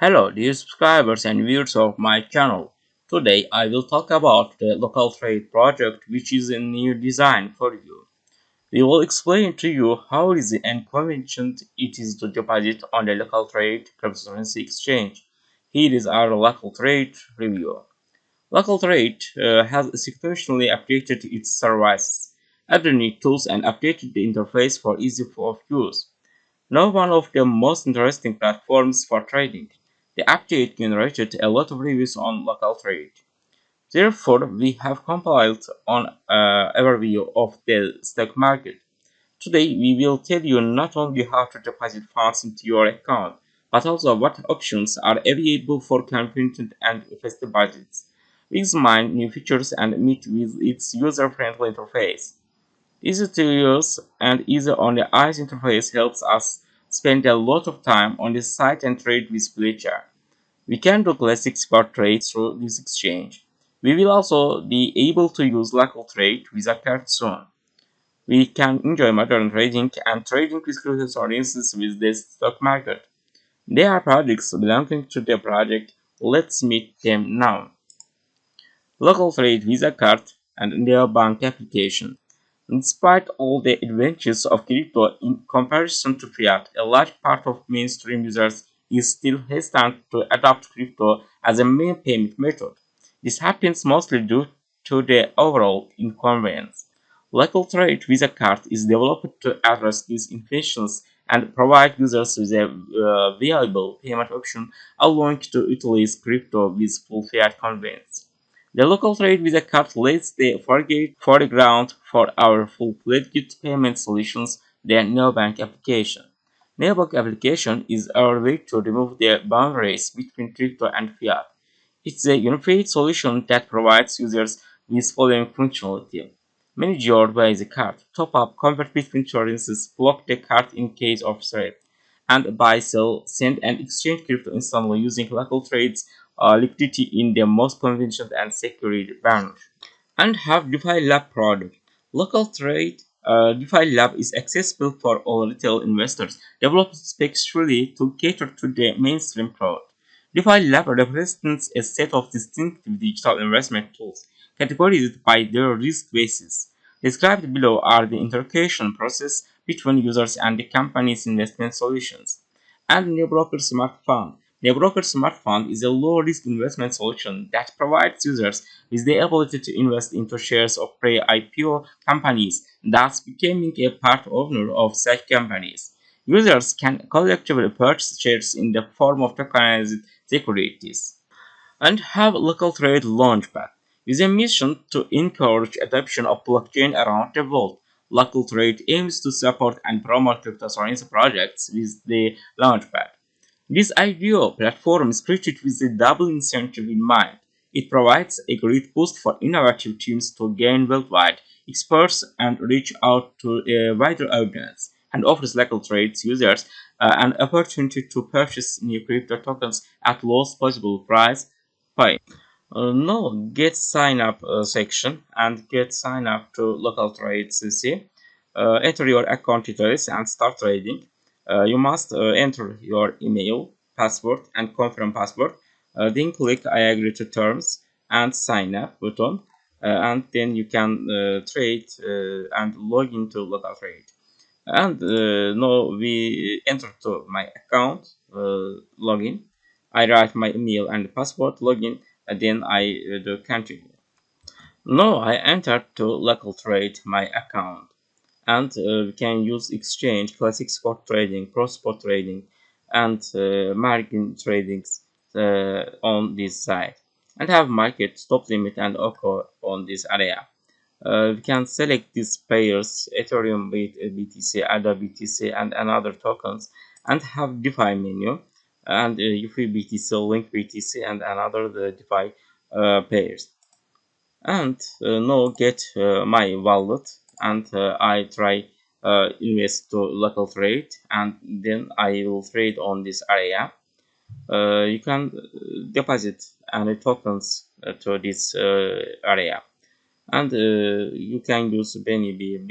Hello, dear subscribers and viewers of my channel. Today I will talk about the LocalTrade project, which is a new design for you. We will explain to you how easy and convenient it is to deposit on the LocalTrade cryptocurrency exchange. Here is our LocalTrade review. LocalTrade has significantly updated its services, added new tools and updated the interface for ease of use. Now one of the most interesting platforms for trading. The update generated a lot of reviews on LocalTrade. Therefore, we have compiled an overview of the stock market. Today, we will tell you not only how to deposit funds into your account, but also what options are available for convenient and fast deposits. We examine new features and meet with its user-friendly interface. Easy to use and easy on the eyes interface helps us spend a lot of time on the site and trade with pleasure. We can do classic spot trades through this exchange. We will also be able to use local trade with a card soon. We can enjoy modern trading and trading with cryptocurrencies with the stock market. There are projects belonging to the project. Let's meet them now. Local trade Visa card and neobank application. Despite all the advantages of crypto in comparison to fiat, a large part of mainstream users is still hesitant to adopt crypto as a main payment method. This happens mostly due to the overall inconvenience. Local trade Visa card is developed to address these inefficiencies and provide users with a viable payment option, allowing to utilize crypto with full fiat convenience. The local trade Visa card lays the foreground for our full-fledged payment solutions, the neobank application. Neobank application is our way to remove the boundaries between crypto and fiat. It's a unified solution that provides users with following functionality. Manage your Visa card, top up, convert between currencies, block the card in case of threat, and buy, sell, send, and exchange crypto instantly using local trades liquidity in the most convenient and secure manner. And have DeFi Lab product. Local trade DeFi Lab is accessible for all retail investors, developed specially to cater to the mainstream crowd. DeFi Lab represents a set of distinctive digital investment tools, categorized by their risk basis. Described below are the interaction process between users and the company's investment solutions. And NewBroker Smart Fund. NewBroker Smart Fund is a low-risk investment solution that provides users with the ability to invest into shares of pre-IPO companies, thus becoming a part owner of such companies. Users can collectively purchase shares in the form of tokenized securities and have local trade launchpad with a mission to encourage adoption of blockchain around the world. Local trade aims to support and promote cryptocurrency projects with the launchpad. This ideal platform is created with a double incentive in mind. It provides a great boost for innovative teams to gain worldwide experts and reach out to a wider audience, and offers local trades users an opportunity to purchase new crypto tokens at lowest possible price. Fine. Now get sign up section and get sign up to local trade CC. Enter your account details and start trading. You must enter your email, password, and confirm password. Then click I agree to terms and sign up button. And then you can trade and log into local trade. And now we enter to my account login. I write my email and password login, and then I do continue. Now I enter to local trade my account, and we can use exchange, classic spot trading, cross spot trading, and margin tradings on this site, and have market stop limit and occur on this area. We can select these pairs, Ethereum, BTC, ADA BTC, and another tokens, and have DeFi menu, and UFI BTC, Link BTC, and another the DeFi pairs. And now get my wallet, and I try invest to local trade, and then I will trade on this area. You can deposit any tokens to this area, and you can use BNB,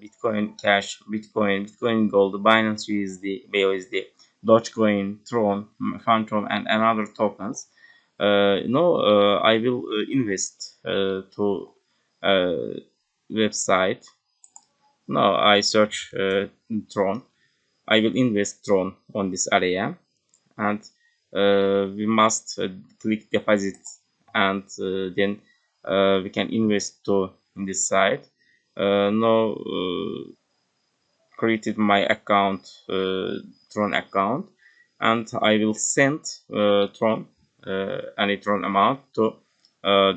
Bitcoin Cash, Bitcoin Gold, Binance USD, BUSD, Dogecoin, Tron, Phantom, and another tokens. I will invest to website. No, I search Tron. I will invest Tron on this area, and we must click deposit, and then we can invest to in this site. Now created my account, Tron account, and I will send Tron any Tron amount to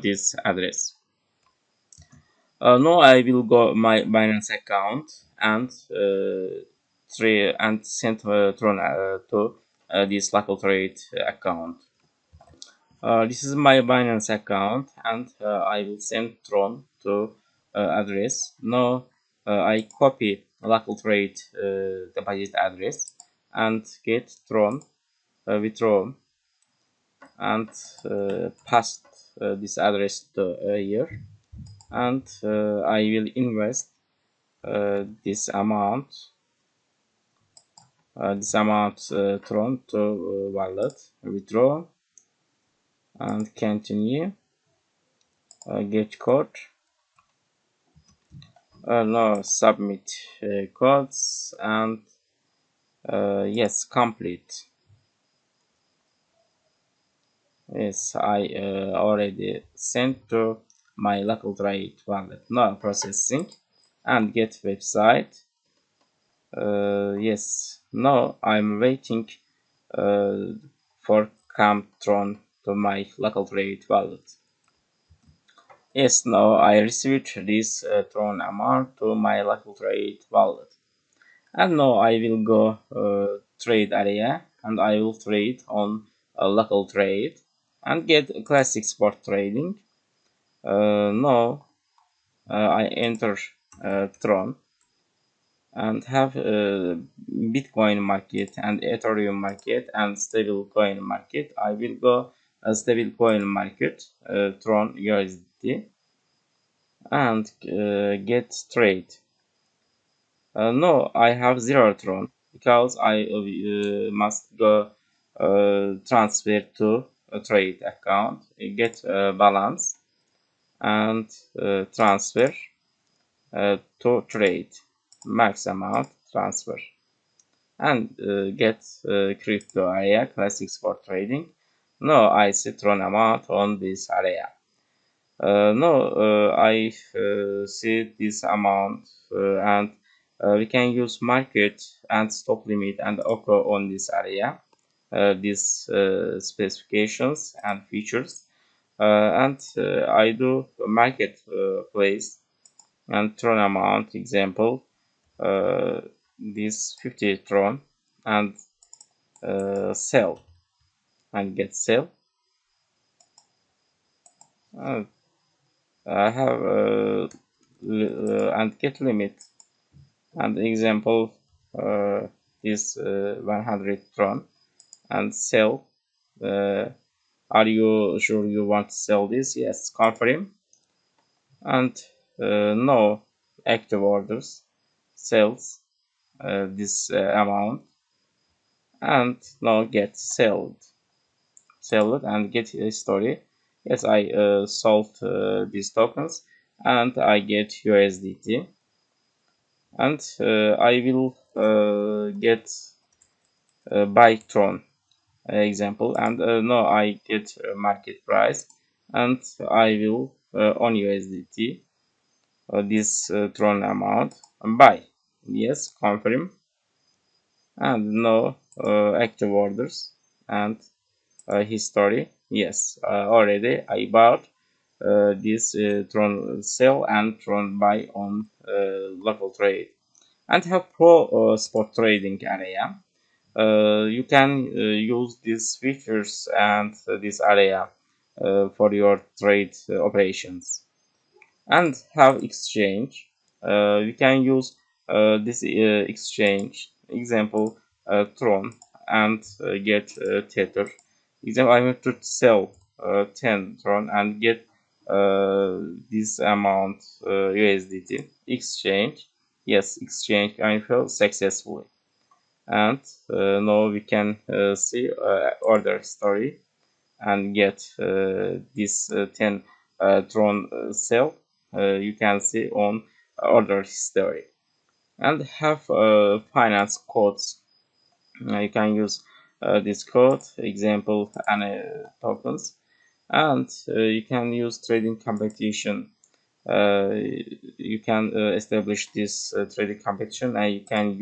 this address. Now I will go my Binance account and send Tron to this LocalTrade account. This is my Binance account, and I will send Tron to address. Now I copy LocalTrade deposit address and get Tron withdraw and paste this address to here, and I will invest this amount Tron to wallet, withdraw and continue. Get code. No, submit codes, and yes, complete. Yes, I already sent to my LocalTrade wallet. Now processing and get website. Yes, now I'm waiting uh, for Camtron to my LocalTrade wallet. Yes, now I received this Tron amount to my LocalTrade wallet. And now I will go trade area, and I will trade on LocalTrade and get classic spot trading. Now I enter Tron and have Bitcoin market and Ethereum market and stable coin market. I will go stable coin market, Tron USD, and get trade. No, I have zero Tron because I must go transfer to a trade account, get balance, and transfer to trade max amount transfer, and get crypto area classics for trading. No, I see Tron amount on this area. No, I see this amount, and we can use market and stop limit and occur on this area, these specifications and features, and I do market place and Tron amount example, this 50 Tron, and sell and get sell. Uh, I have and get limit, and example is 100 Tron, and sell. Are you sure you want to sell this? Yes, confirm, and no, active orders, sells this amount, and now get sold and get history. Yes, I sold these tokens, and I get USDT, and I will get buy Tron example, and now I get market price, and I will on USDT this Tron amount buy. Yes, confirm, and now active orders and history. Yes, already I bought this Tron sell and Tron buy on LocalTrade, and have pro spot trading area. You can use these features and this area for your trade operations, and have exchange. We can use this exchange example Tron, and get Tether. Example, I want to sell 10 Tron and get this amount USDT exchange. Yes, exchange I feel successfully. And now we can see order history and get this 10 drone cell you can see on order history, and have finance codes. You can use this code example and tokens, and you can use trading competition. You can establish this trading competition, and you can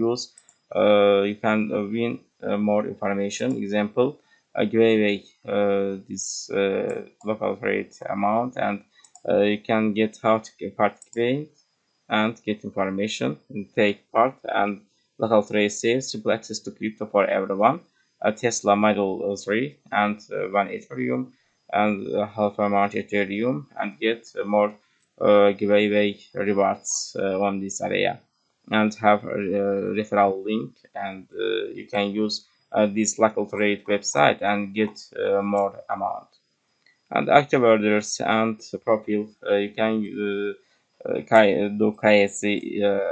win more information. Example, give away this local rate amount, and you can get how to participate and get information and take part. And local trade saves simple access to crypto for everyone. A Tesla Model 3 and one Ethereum and half amount Ethereum, and get more giveaway rewards on this area, and have a referral link, and you can use this local trade website and get more amount. And active orders and profile, you can do KYC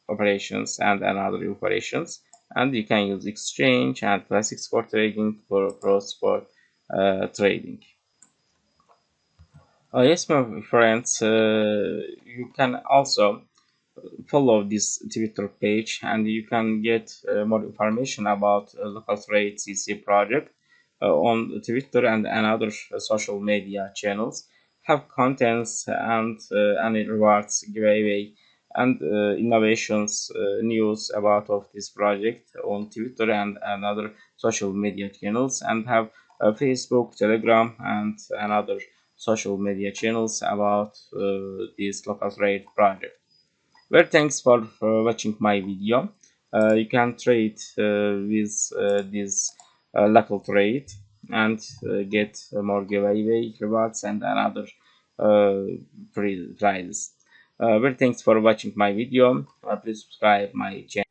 operations and another operations, and you can use exchange and classics for trading for cross for trading. Yes, my friends, you can also follow this Twitter page, and you can get more information about local trade CC project on Twitter and other social media channels. Have contents and any rewards giveaway and innovations news about of this project on Twitter and other social media channels, and have Facebook, Telegram, and another social media channels about this local trade project. Well, thanks for watching my video. You can trade with this local trade and get more giveaway rewards and another free prizes. Well, thanks for watching my video. Please subscribe my channel.